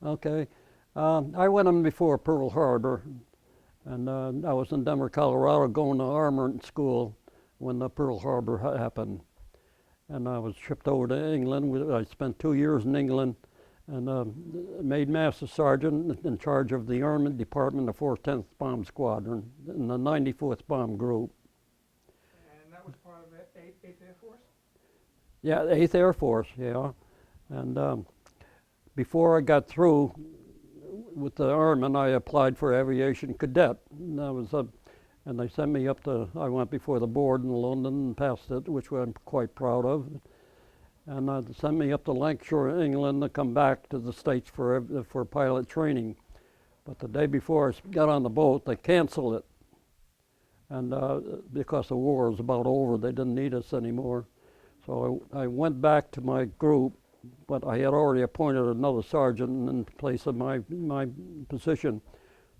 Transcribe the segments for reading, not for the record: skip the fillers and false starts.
Okay. I went in before Pearl Harbor, and I was in Denver, Colorado, going to armament school when the Pearl Harbor happened. And I was shipped over to England. I spent 2 years in England and made Master Sergeant in charge of the Armament Department of 4th 10th Bomb Squadron in the 94th Bomb Group. And that was part of the 8th Air Force? Yeah, 8th Air Force, yeah. And before I got through with the Army, I applied for aviation cadet. And that was and they sent me up to, I went before the board in London and passed it, which I'm quite proud of. And they sent me up to Lancashire, England to come back to the States for pilot training. But the day before I got on the boat, they canceled it. And because the war was about over, they didn't need us anymore. So I went back to my group, but I had already appointed another sergeant in place of my position.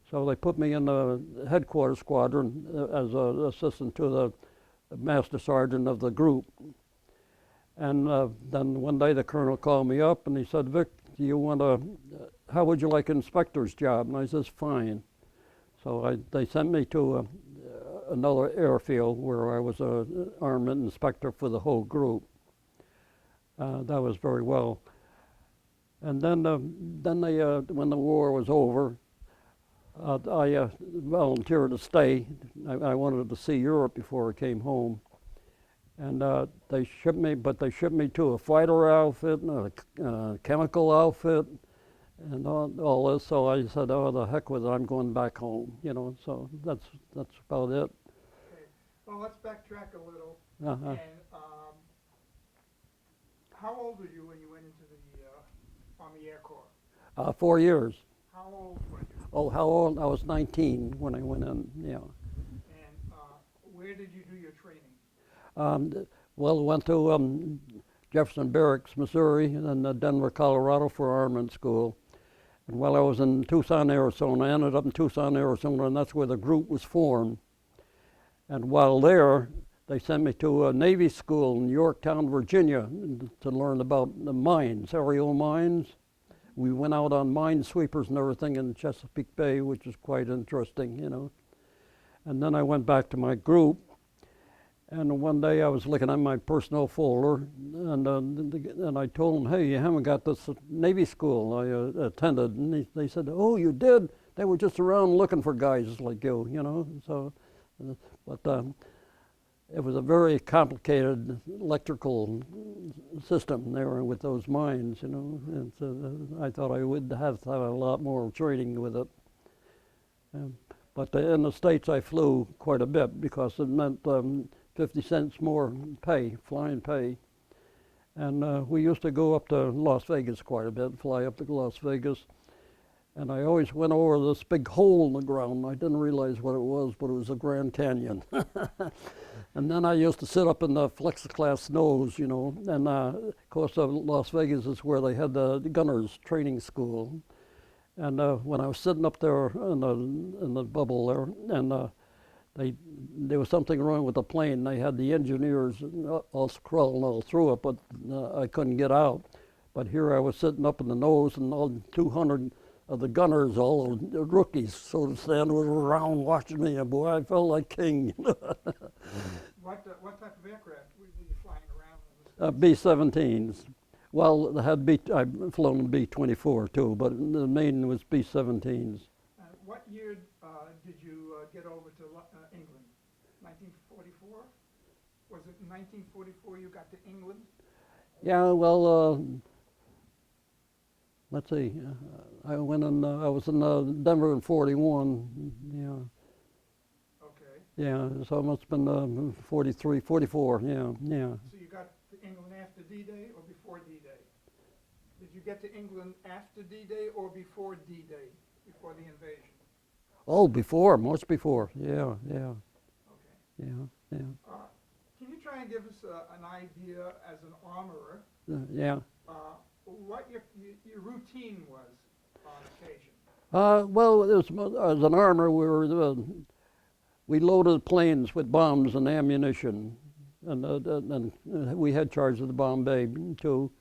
So they put me in the headquarters squadron as an assistant to the master sergeant of the group. And then one day the colonel called me up and he said, "Vic, do you want how would you like an inspector's job?" And I said, "Fine." So they sent me to another airfield where I was an armament inspector for the whole group. That was very well. And then they, when the war was over, I volunteered to stay. I wanted to see Europe before I came home. And they shipped me to a fighter outfit and a chemical outfit and all this. So I said, "Oh, the heck with it, I'm going back home," you know. So that's about it. Okay. Well, let's backtrack a little. Uh-huh. And how old were you when you went into the Army Air Corps? 4 years. How old were you? Oh, how old? I was 19 when I went in, yeah. And where did you do your training? Well, I went to Jefferson Barracks, Missouri, and then Denver, Colorado for armament school. And while I was in Tucson, Arizona, I ended up in Tucson, Arizona, and that's where the group was formed. And while there, they sent me to a Navy school in Yorktown, Virginia, to learn about the mines, aerial mines. We went out on minesweepers and everything in Chesapeake Bay, which is quite interesting, you know. And then I went back to my group. And one day I was looking at my personnel folder, and I told them, "Hey, you haven't got this Navy school I attended." And they said, "Oh, you did? They were just around looking for guys like you, you know." So, but it was a very complicated electrical system there with those mines, you know. And so I thought I would have to have a lot more training with it. But in the States, I flew quite a bit because it meant 50 cents more pay, flying pay. And we used to go up to Las Vegas quite a bit, fly up to Las Vegas. And I always went over this big hole in the ground. I didn't realize what it was, but it was a Grand Canyon. And then I used to sit up in the plexiglass nose, you know. And of course, Las Vegas is where they had the gunners training school. And when I was sitting up there in the bubble there, and there was something wrong with the plane. They had the engineers all crawling all through it, but I couldn't get out. But here I was sitting up in the nose, and all 200 of the gunners, all the rookies, so to stand, were around watching me, and boy, I felt like king. What type of aircraft were you flying around? B-17s. Well, I've flown B-24 too, but the main was B-17s. What year did you get over to England? 1944? Was it in 1944 you got to England? Yeah, well, let's see. I was in Denver in 41. Yeah. Okay. Yeah, so it must have been 43, 44. Yeah, yeah. So you got to England after D-Day or before D-Day? Did you get to England after D-Day or before D-Day, before the invasion? Oh, before, much before. Yeah, yeah. Okay. Yeah, yeah. Can you try and give us an idea as an armorer? Yeah. What your routine was on occasion? Well, as an armor, we loaded planes with bombs and ammunition, and we had charge of the bomb bay too.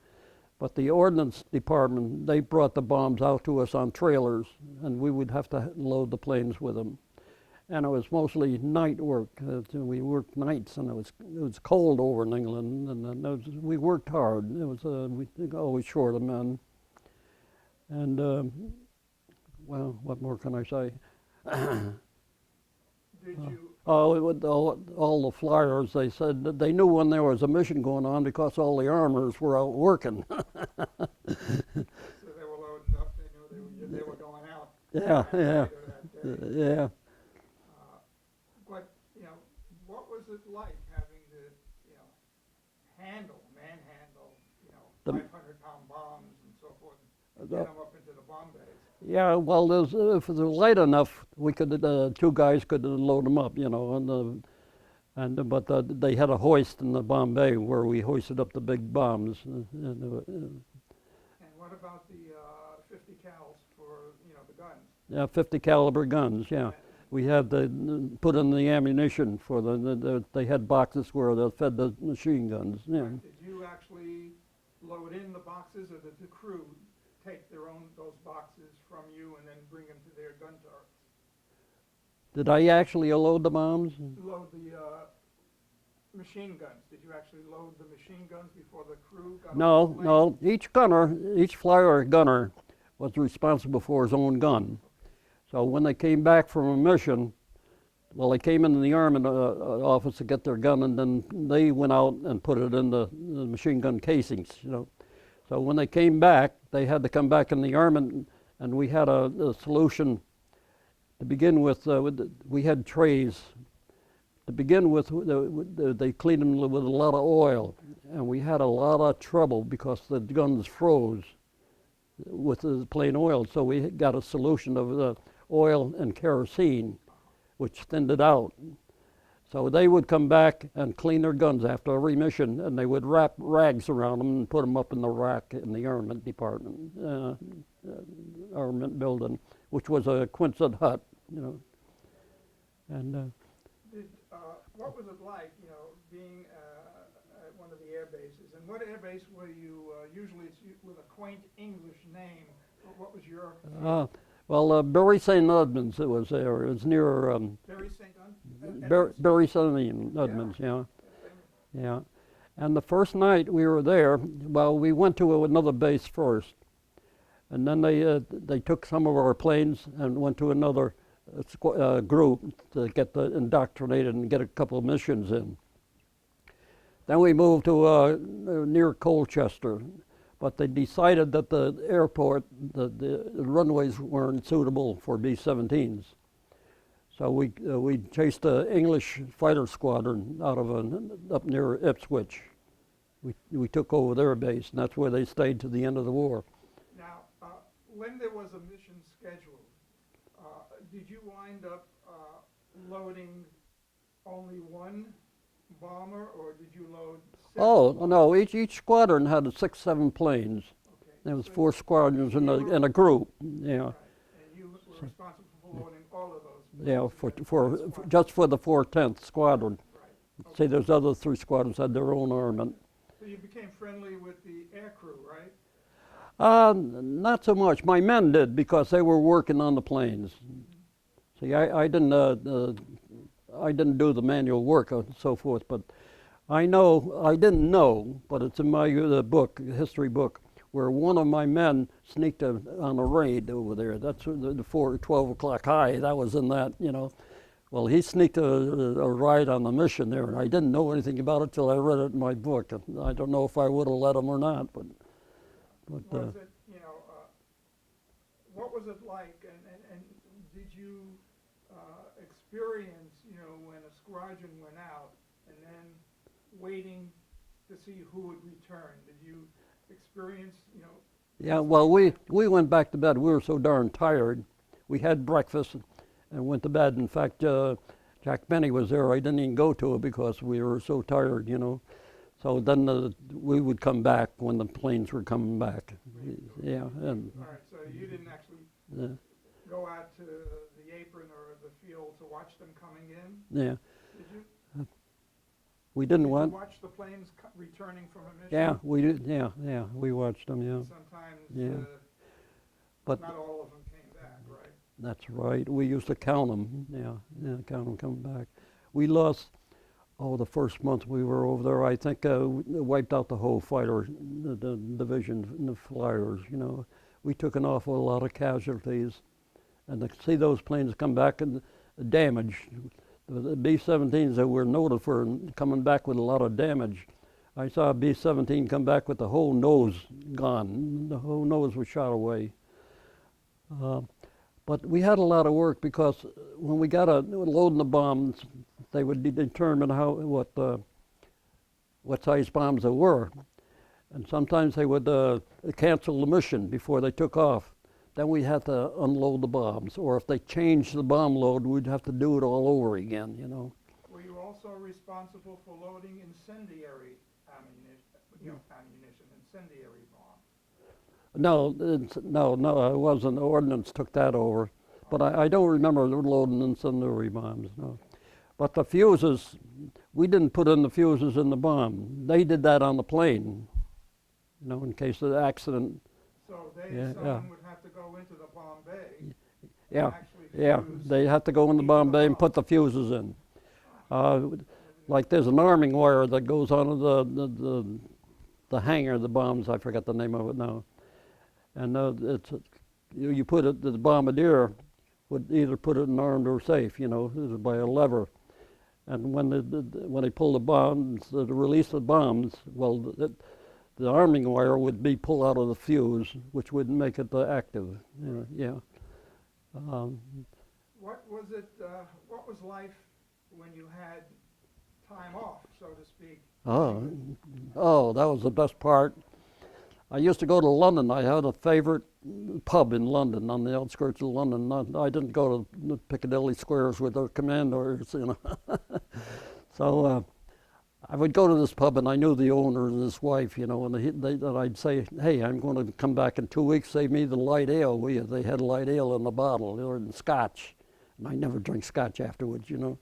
But the ordnance department, they brought the bombs out to us on trailers, and we would have to load the planes with them. And it was mostly night work. We worked nights, and it was cold over in England, and we worked hard. It was we always short of men. And well, what more can I say? Did you, All the flyers, they said that they knew when there was a mission going on because all the armors were out working. so they were loading up, they knew they were going out? Yeah, yeah, That day. yeah. But, what was it like having to, manhandle, The- 500-pound bombs and so forth, and get them up into the bomb bays? Yeah, well, if it was light enough, we could two guys could load them up, but they had a hoist in the bomb bay where we hoisted up the big bombs. And what about the 50 cals for, the guns? Yeah, 50 caliber guns. Yeah, we had to put in the ammunition for they had boxes where they fed the machine guns. Yeah. Did you actually load in the boxes, or did the crew take those boxes from you and then bring them to their gun turrets? Did I actually load the bombs? Load the machine guns. Did you actually load the machine guns before the crew got No, on the plane? no. Each flyer gunner was responsible for his own gun. So when they came back from a mission, well, they came into the army office to get their gun, and then they went out and put it in the machine gun casings. So when they came back, they had to come back in the army, and we had a solution. To begin with, we had trays. To begin with, they cleaned them with a lot of oil, and we had a lot of trouble because the guns froze with the plain oil. So we got a solution of oil and kerosene, which thinned it out. So they would come back and clean their guns after every mission, and they would wrap rags around them and put them up in the rack in the armament department, armament building, which was a Quonset hut, And what was it like, being at one of the air bases? And what air base were you? Usually it's with a quaint English name. But what was your? Well, Bury St. Edmunds, it was there. It was near Bury St. Edmunds? Bury St. Edmunds, yeah. Yeah. And the first night we were there, well, we went to another base first. And then they took some of our planes and went to another group to get indoctrinated and get a couple of missions in. Then we moved to near Colchester, but they decided that the airport, the runways weren't suitable for B-17s. So we chased an English fighter squadron out of up near Ipswich. We took over their base, and that's where they stayed to the end of the war. Now, when there was a mission scheduled, did you wind up loading only one bomber, or did you load several? Oh, no, each squadron had 6, 7 planes. Okay. There was So 4 squadrons in a group, yeah. Right. And you were responsible for loading all of those? Yeah, planes for in that squadron? just for the 410th squadron. Right. See, there's other 3 squadrons had their own armament. So you became friendly with the air crew, right? Not so much. My men did because they were working on the planes. See, I didn't do the manual work and so forth, but I didn't know, but it's in my book, history book, where one of my men sneaked on a raid over there. That's the 12 o'clock high. That was in that, Well, he sneaked a ride on the mission there, and I didn't know anything about it till I read it in my book. And I don't know if I would have let him or not, but Was it, what was it like, and did you experience, when a squadron went out and then waiting to see who would return? Did you experience, yeah. Well, we went back to bed. We were so darn tired. We had breakfast and went to bed. In fact, Jack Benny was there. I didn't even go to it because we were so tired, So then we would come back when the planes were coming back. Yeah. And, all right, so you didn't actually go out to the apron or the field to watch them coming in? yeah. Did you? We didn't Did you want. watch the planes returning from a mission? Yeah, we did. Yeah, we watched them. Yeah, Sometimes, Yeah. But not all of them came back, right? that's right. We used to count them. Yeah, count them coming back. We lost. Oh, the first month we were over there, I think we wiped out the whole fighter, the division, the flyers. You know, we took an awful lot of casualties, and to see those planes come back and damaged. The B-17s that were noted for coming back with a lot of damage. I saw a B-17 come back with the whole nose gone. The whole nose was shot away. But we had a lot of work because when we got loading the bombs, they would determine what size bombs they were, and sometimes they would cancel the mission before they took off. Then we had to unload the bombs, or if they changed the bomb load, we'd have to do it all over again. You know. Were you also responsible for loading incendiary ammunition, incendiary bombs? No, it wasn't. The ordnance took that over, but I don't remember loading incendiary bombs. No. But the fuses, we didn't put in the fuses in the bomb. They did that on the plane, you know, in case of the accident. So Yeah, someone would have to go into the bomb bay. Yeah, and actually yeah, fuse they had to go in the each of bomb the bay and put the fuses in. Like there's an arming wire that goes onto the hanger of the bombs. I forget the name of it now. And you put it. The bombardier would either put it in armed or safe, you know, by a lever. And when they pull the bombs, to release the bombs, well, the arming wire would be pulled out of the fuse, which would make it active. Yeah. What was it? What was life when you had time off, so to speak? Oh, that was the best part. I used to go to London. I had a favorite pub in London, on the outskirts of London. I didn't go to the Piccadilly squares with their commanders, you know. So I would go to this pub, and I knew the owner and his wife, you know, and I'd say, hey, I'm going to come back in 2 weeks, save me the light ale, will you? They had light ale in the bottle, or in scotch, and I never drink scotch afterwards, you know.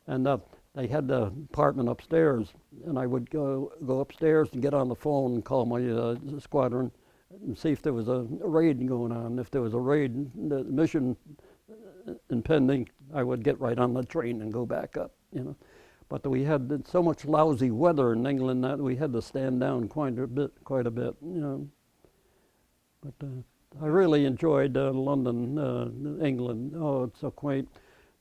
And they had the apartment upstairs, and I would go upstairs and get on the phone and call my squadron and see if there was a raid going on. If there was a raid, the mission impending, I would get right on the train and go back up, you know. But we had so much lousy weather in England that we had to stand down quite a bit, you know. But I really enjoyed London, England. Oh, it's so quaint.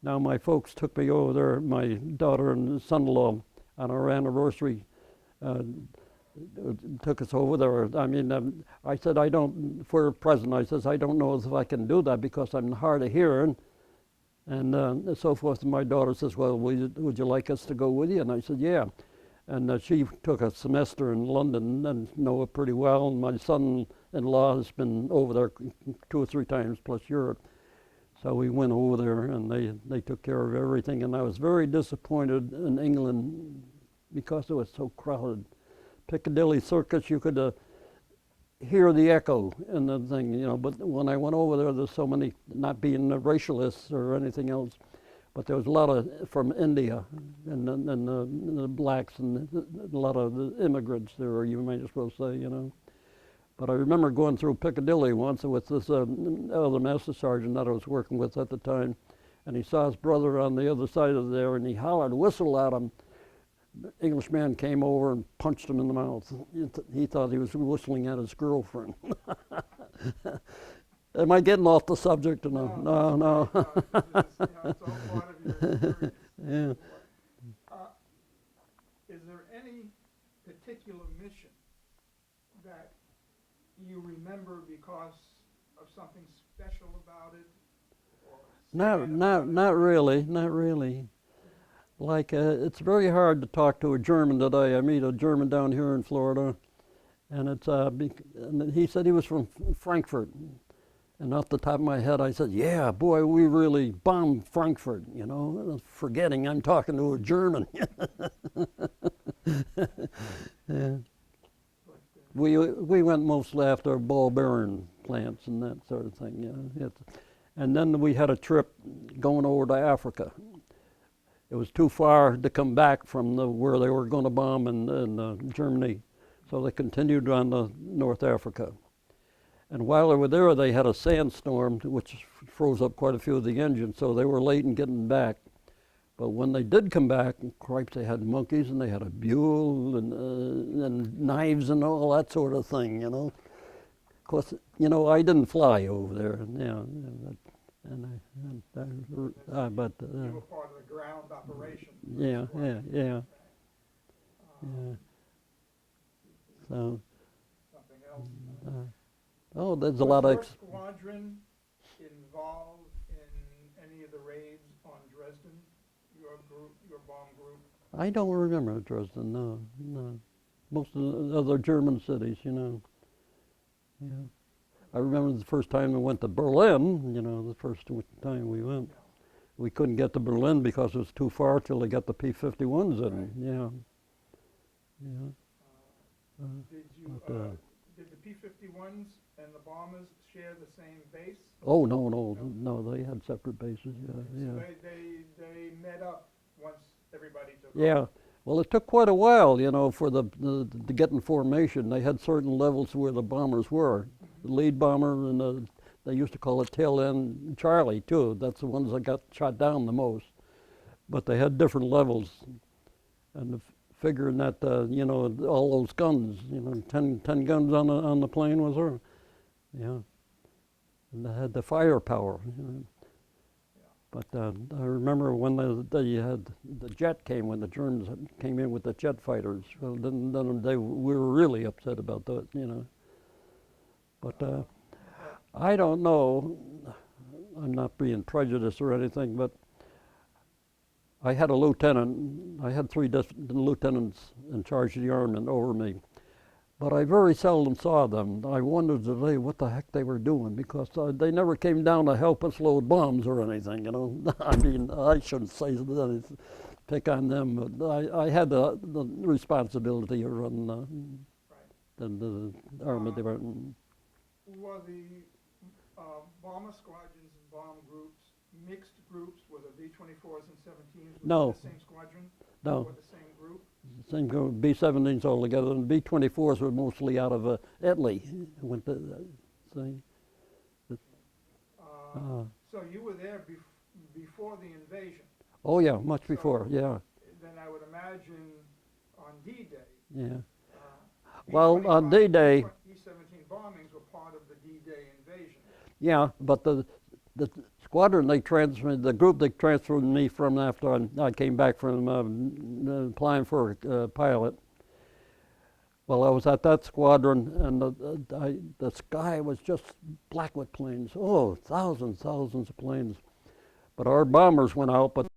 Now my folks took me over there, my daughter and son-in-law, on our anniversary, took us over there. I mean, I said, for a present, I says, I don't know if I can do that because I'm hard of hearing, and so forth. And my daughter says, well, would you like us to go with you? And I said, yeah. And she took a semester in London and know it pretty well. And my son-in-law has been over there 2 or 3 times, plus Europe. So we went over there, and they took care of everything. And I was very disappointed in England because it was so crowded. Piccadilly Circus, you could hear the echo in the thing, you know. But when I went over there, there's so many, not being racialists or anything else, but there was a lot of from India and the blacks and a lot of the immigrants there, you might as well say, you know. But I remember going through Piccadilly once with this other master sergeant that I was working with at the time, and he saw his brother on the other side of there, and he hollered, whistled at him. The Englishman came over and punched him in the mouth. He thought he was whistling at his girlfriend. Am I getting off the subject? No. It's all part of your experience. Yeah. Is there any particular mission that you remember because of something special about it? Not really. Like, it's very hard to talk to a German today. I meet a German down here in Florida, and and he said he was from Frankfurt. And off the top of my head, I said, yeah, boy, we really bombed Frankfurt, you know, forgetting I'm talking to a German. Yeah. We went mostly after ball bearing plants and that sort of thing, yeah. And then we had a trip going over to Africa. it was too far to come back from where they were going to bomb in Germany. So they continued on to North Africa. And while they were there, they had a sandstorm, which froze up quite a few of the engines, so they were late in getting back. But when they did come back, cripes, they had monkeys and they had a buell and knives and all that sort of thing, you know. Of course, you know, I didn't fly over there, but You were part of the ground operation. yeah. So, Something else. oh, there's a lot of. Was your squadron involved in any of the raids on Dresden? Your group, your bomb group? I don't remember Dresden. No. Most of the other German cities, you know. Yeah. I remember the first time we went to Berlin. You know, the first time we went, we couldn't get to Berlin because it was too far till they got the P-51s in. Right. Yeah. Did the P-51s and the bombers share the same base? Oh no, they had separate bases. Yeah. So they met up once everybody took Yeah. off. Well, it took quite a while, you know, for the to get in formation. They had certain levels where the bombers were. The lead bomber and they used to call it tail end Charlie too. That's the ones that got shot down the most. But they had different levels, and figuring that you know, all those guns, you know, 10 guns on the plane was there. Yeah. And they had the firepower. You know. But I remember when they had the jet came, when the Germans came in with the jet fighters. Well, then we were really upset about that, you know. But I don't know. I'm not being prejudiced or anything, but I had a lieutenant. I had 3 lieutenants in charge of the armament over me. But I very seldom saw them. I wondered today what the heck they were doing, because they never came down to help us load bombs or anything, you know. I mean, I shouldn't say that, pick on them, but I had the responsibility of running the armament department. Were the bomber squadrons and bomb groups mixed groups? Were the B-24s and 17s No. the same squadron? No. Or the same group? Same group, B-17s all together, and B-24s were mostly out of Italy. Went to, see. So you were there before the invasion? Oh yeah, much before, So yeah. Then I would imagine on D-Day. Yeah. Well, on D-Day. B-17 bombings were part of the D-Day invasion. Yeah, but the squadron they transferred, the group they transferred me from after I came back from applying for a pilot. Well, I was at that squadron, and the sky was just black with planes. Oh, thousands of planes. But our bombers went out, but